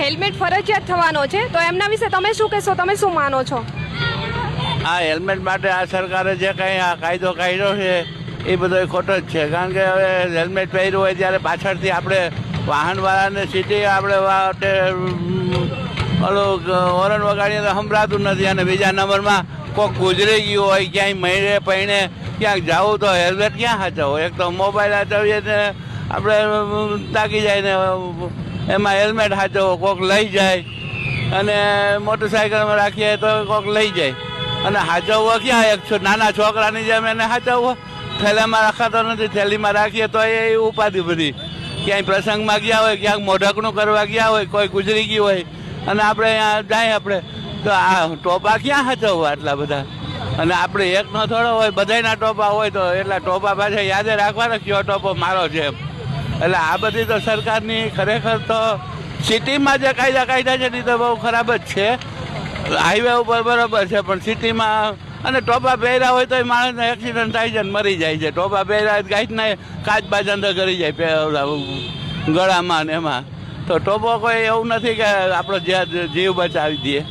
Helmet ફરજિયાત થવાનો છે, તો એમના વિશે તમે શું કહેશો? તમે શું માનો છો? આ હેલ્મેટ માટે આ સરકારે જે કંઈ આ કાયદો કાઢ્યો છે એ બધો ખોટો જ છે. કારણ કે હવે હેલ્મેટ પહેર્યું હોય ત્યારે પાછળથી આપણે વાહનવાળાને સીટી આપણે ઓલું હોર્ન વગાડીએ તો સંભળાતું નથી. અને બીજા નંબરમાં કોઈક ગુજરી ગયું હોય, ક્યાંય મહિને પૈણે ક્યાંક જવું તો હેલ્મેટ ક્યાં સાચવો? એક તો મોબાઈલ સાચવીએ ને આપણે તાકી જાય ને એમાં હેલ્મેટ સાચવો, કોઈક લઈ જાય. અને મોટરસાઇકલમાં રાખીએ તો કોઈક લઈ જાય. અને સાચવવો ક્યાં? એક નાના છોકરાની જેમ એને સાચવવો. થેલામાં રખાતો નથી, થેલીમાં રાખીએ તો એ ઉપાધિ બધી. ક્યાંય પ્રસંગમાં ગયા હોય, ક્યાંક મોઢકણું કરવા ગયા હોય, કોઈ ગુજરી ગયું હોય અને આપણે અહીંયા જાય આપણે તો આ ટોપા ક્યાં સાચવવા આટલા બધા? અને આપણે એકનો થોડો હોય, બધાના ટોપા હોય તો એટલા ટોપા પાછા યાદે રાખવાના કયો ટોપો મારો છે એમ. એટલે આ બધી તો સરકારની ખરેખર તો સિટીમાં જે કાયદા છે એ તો બહુ ખરાબ જ છે. હાઈવે ઉપર બરાબર છે, પણ સિટીમાં અને ટોપા પહેર્યા હોય તો માણસને એક્સિડન્ટ થાય છે ને મરી જાય છે. ટોપા પહેર્યા ગાઈડના કાચ બાજ અંદર કરી જાય ગળામાં ને એમાં. તો ટોપો કોઈ એવું નથી કે આપણો જીવ બચાવી દે.